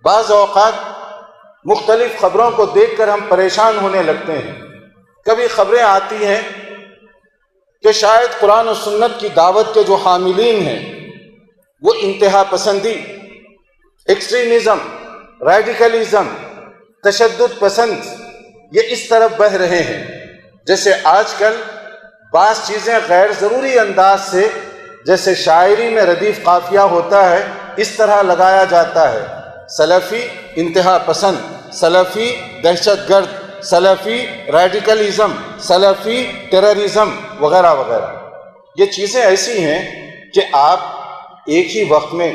بعض اوقات مختلف خبروں کو دیکھ کر ہم پریشان ہونے لگتے ہیں۔ کبھی خبریں آتی ہیں کہ شاید قرآن و سنت کی دعوت کے جو حاملین ہیں وہ انتہا پسندی، ایکسٹریمزم، ریڈیکلزم، تشدد پسند یہ اس طرف بہ رہے ہیں۔ جیسے آج کل بعض چیزیں غیر ضروری انداز سے، جیسے شاعری میں ردیف قافیہ ہوتا ہے، اس طرح لگایا جاتا ہے۔ سلفی انتہا پسند، سلفی دہشت گرد، سلفی ریڈیکلزم، سلفی ٹیررزم وغیرہ وغیرہ۔ یہ چیزیں ایسی ہیں کہ آپ ایک ہی وقت میں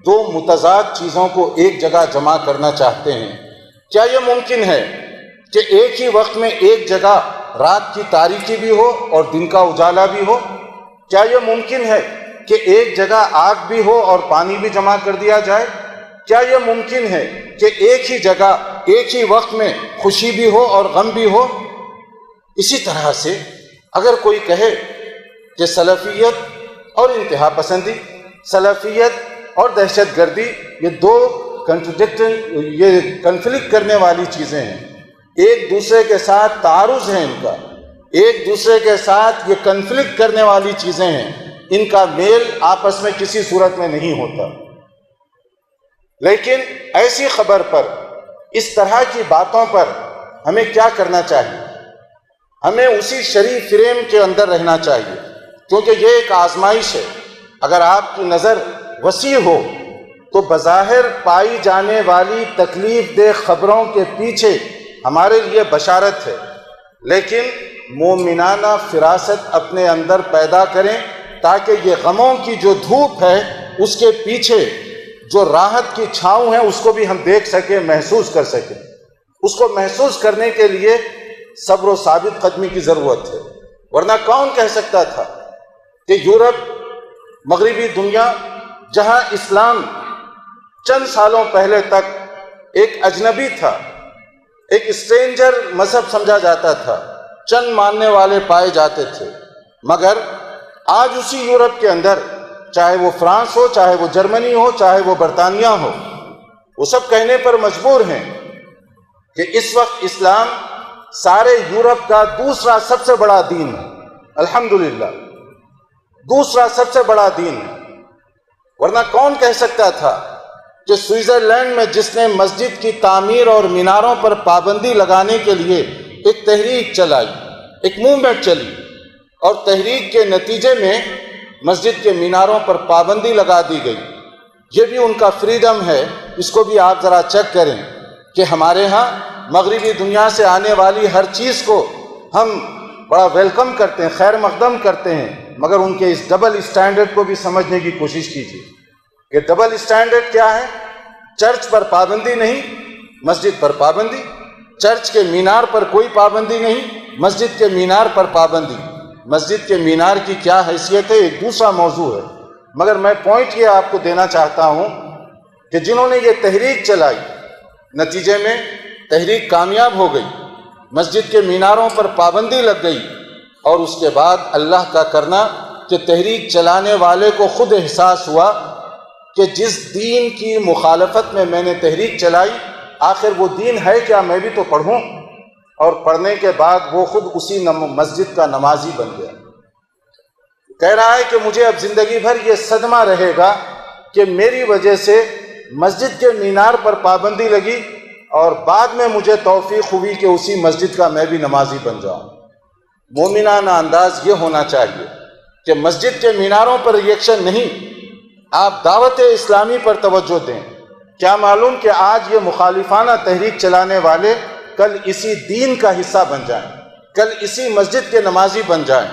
دو متضاد چیزوں کو ایک جگہ جمع کرنا چاہتے ہیں۔ کیا یہ ممکن ہے کہ ایک ہی وقت میں ایک جگہ رات کی تاریکی بھی ہو اور دن کا اجالا بھی ہو؟ کیا یہ ممکن ہے کہ ایک جگہ آگ بھی ہو اور پانی بھی جمع کر دیا جائے؟ کیا یہ ممکن ہے کہ ایک ہی جگہ ایک ہی وقت میں خوشی بھی ہو اور غم بھی ہو؟ اسی طرح سے اگر کوئی کہے کہ سلفیت اور انتہا پسندی، سلفیت اور دہشت گردی یہ دو کنفلکٹ کرنے والی چیزیں ہیں، ایک دوسرے کے ساتھ تعارض ہے ان کا، ایک دوسرے کے ساتھ یہ کنفلکٹ کرنے والی چیزیں ہیں، ان کا میل آپس میں کسی صورت میں نہیں ہوتا۔ لیکن ایسی خبر پر، اس طرح کی باتوں پر ہمیں کیا کرنا چاہیے؟ ہمیں اسی شرعی فریم کے اندر رہنا چاہیے، کیونکہ یہ ایک آزمائش ہے۔ اگر آپ کی نظر وسیع ہو تو بظاہر پائی جانے والی تکلیف دہ خبروں کے پیچھے ہمارے لیے بشارت ہے، لیکن مومنانہ فراست اپنے اندر پیدا کریں تاکہ یہ غموں کی جو دھوپ ہے اس کے پیچھے جو راحت کی چھاؤں ہے اس کو بھی ہم دیکھ سکیں، محسوس کر سکیں۔ اس کو محسوس کرنے کے لیے صبر و ثابت قدمی کی ضرورت ہے، ورنہ کون کہہ سکتا تھا کہ یورپ، مغربی دنیا، جہاں اسلام چند سالوں پہلے تک ایک اجنبی تھا، ایک اسٹرینجر مذہب سمجھا جاتا تھا، چند ماننے والے پائے جاتے تھے، مگر آج اسی یورپ کے اندر، چاہے وہ فرانس ہو، چاہے وہ جرمنی ہو، چاہے وہ برطانیہ ہو، وہ سب کہنے پر مجبور ہیں کہ اس وقت اسلام سارے یورپ کا دوسرا سب سے بڑا دین ہے۔ الحمدللہ دوسرا سب سے بڑا دین ہے، ورنہ کون کہہ سکتا تھا کہ سوئٹزرلینڈ میں جس نے مسجد کی تعمیر اور میناروں پر پابندی لگانے کے لیے ایک تحریک چلائی، ایک موومنٹ چلی، اور تحریک کے نتیجے میں مسجد کے میناروں پر پابندی لگا دی گئی۔ یہ بھی ان کا فریڈم ہے، اس کو بھی آپ ذرا چیک کریں کہ ہمارے ہاں مغربی دنیا سے آنے والی ہر چیز کو ہم بڑا ویلکم کرتے ہیں، خیر مقدم کرتے ہیں، مگر ان کے اس ڈبل اسٹینڈرڈ کو بھی سمجھنے کی کوشش کیجیے کہ ڈبل اسٹینڈرڈ کیا ہے۔ چرچ پر پابندی نہیں، مسجد پر پابندی، چرچ کے مینار پر کوئی پابندی نہیں، مسجد کے مینار پر پابندی۔ مسجد کے مینار کی کیا حیثیت ہے ایک دوسرا موضوع ہے، مگر میں پوائنٹ یہ آپ کو دینا چاہتا ہوں کہ جنہوں نے یہ تحریک چلائی، نتیجے میں تحریک کامیاب ہو گئی، مسجد کے میناروں پر پابندی لگ گئی، اور اس کے بعد اللہ کا کرنا کہ تحریک چلانے والے کو خود احساس ہوا کہ جس دین کی مخالفت میں میں نے تحریک چلائی، آخر وہ دین ہے کیا، میں بھی تو پڑھوں، اور پڑھنے کے بعد وہ خود اسی مسجد کا نمازی بن گیا۔ کہہ رہا ہے کہ مجھے اب زندگی بھر یہ صدمہ رہے گا کہ میری وجہ سے مسجد کے مینار پر پابندی لگی اور بعد میں مجھے توفیق ہوئی کہ اسی مسجد کا میں بھی نمازی بن جاؤں۔ مومنانہ انداز یہ ہونا چاہیے کہ مسجد کے میناروں پر ریئیکشن نہیں، آپ دعوت اسلامی پر توجہ دیں۔ کیا معلوم کہ آج یہ مخالفانہ تحریک چلانے والے کل اسی دین کا حصہ بن جائیں، کل اسی مسجد کے نمازی بن جائیں،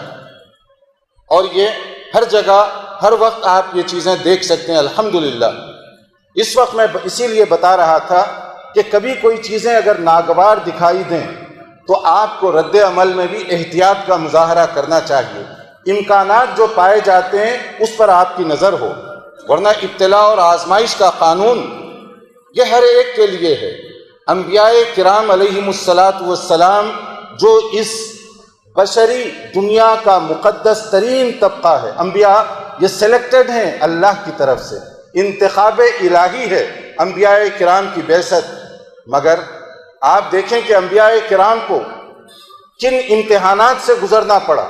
اور یہ ہر جگہ ہر وقت آپ یہ چیزیں دیکھ سکتے ہیں۔ الحمدللہ اس وقت میں اسی لیے بتا رہا تھا کہ کبھی کوئی چیزیں اگر ناگوار دکھائی دیں تو آپ کو رد عمل میں بھی احتیاط کا مظاہرہ کرنا چاہیے، امکانات جو پائے جاتے ہیں اس پر آپ کی نظر ہو، ورنہ ابتلاء اور آزمائش کا قانون یہ ہر ایک کے لیے ہے۔ انبیاء کرام علیہم السلام جو اس بشری دنیا کا مقدس ترین طبقہ ہے، انبیاء یہ سلیکٹڈ ہیں اللہ کی طرف سے، انتخاب الہی ہے، انبیاء کرام کی بعثت، مگر آپ دیکھیں کہ انبیاء کرام کو کن امتحانات سے گزرنا پڑا۔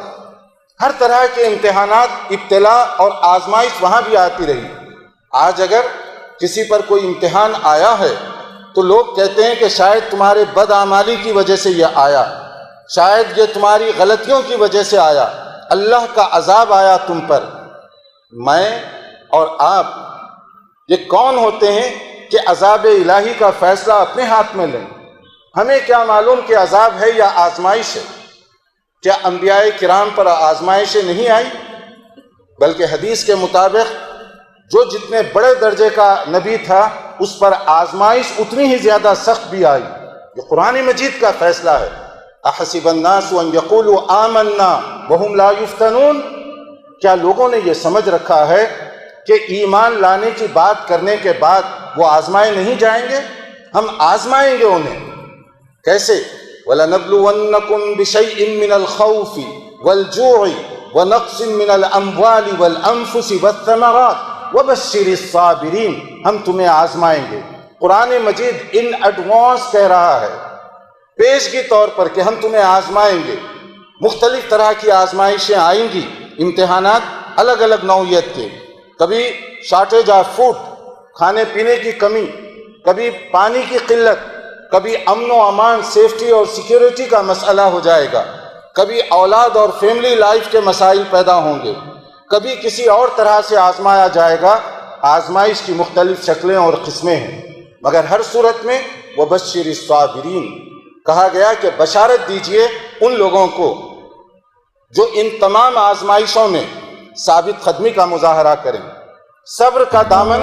ہر طرح کے امتحانات، ابتلاء اور آزمائش وہاں بھی آتی رہی۔ آج اگر کسی پر کوئی امتحان آیا ہے تو لوگ کہتے ہیں کہ شاید تمہارے بدعمالی کی وجہ سے یہ آیا، شاید یہ تمہاری غلطیوں کی وجہ سے آیا، اللہ کا عذاب آیا تم پر۔ میں اور آپ یہ کون ہوتے ہیں کہ عذاب الہی کا فیصلہ اپنے ہاتھ میں لیں؟ ہمیں کیا معلوم کہ عذاب ہے یا آزمائش ہے؟ کیا انبیاء کرام پر آزمائشیں نہیں آئی؟ بلکہ حدیث کے مطابق جو جتنے بڑے درجے کا نبی تھا اس پر آزمائش اتنی ہی زیادہ سخت بھی آئی۔ یہ قرآن مجید کا فیصلہ ہے۔ احسب الناس ان یقولوا آمنا وهم لا یفتنون، کیا لوگوں نے یہ سمجھ رکھا ہے کہ ایمان لانے کی بات کرنے کے بعد وہ آزمائے نہیں جائیں گے؟ ہم آزمائیں گے انہیں۔ کیسے؟ وَلَنَبْلُوَنَّكُمْ بِشَيْءٍ مِّنَ الْخَوْفِ وَالْجُوعِ وَنَقْصٍ مِّنَ الْأَمْوَالِ وَالْأَنفُسِ وَالثَّمَرَاتِ وَبَشِّرِ الصَّابِرِينَ، ہم تمہیں آزمائیں گے۔ قرآن مجید ان ایڈوانس کہہ رہا ہے، پیشگی طور پر، کہ ہم تمہیں آزمائیں گے۔ مختلف طرح کی آزمائشیں آئیں گی، امتحانات الگ الگ نوعیت کے، کبھی شارٹیج آف فوڈ، کھانے پینے کی کمی، کبھی پانی کی قلت، کبھی امن و امان، سیفٹی اور سیکیورٹی کا مسئلہ ہو جائے گا، کبھی اولاد اور فیملی لائف کے مسائل پیدا ہوں گے، کبھی کسی اور طرح سے آزمایا جائے گا۔ آزمائش کی مختلف شکلیں اور قسمیں ہیں، مگر ہر صورت میں وبشر الصابرین کہا گیا کہ بشارت دیجئے ان لوگوں کو جو ان تمام آزمائشوں میں ثابت قدمی کا مظاہرہ کریں، صبر کا دامن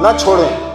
نہ چھوڑیں۔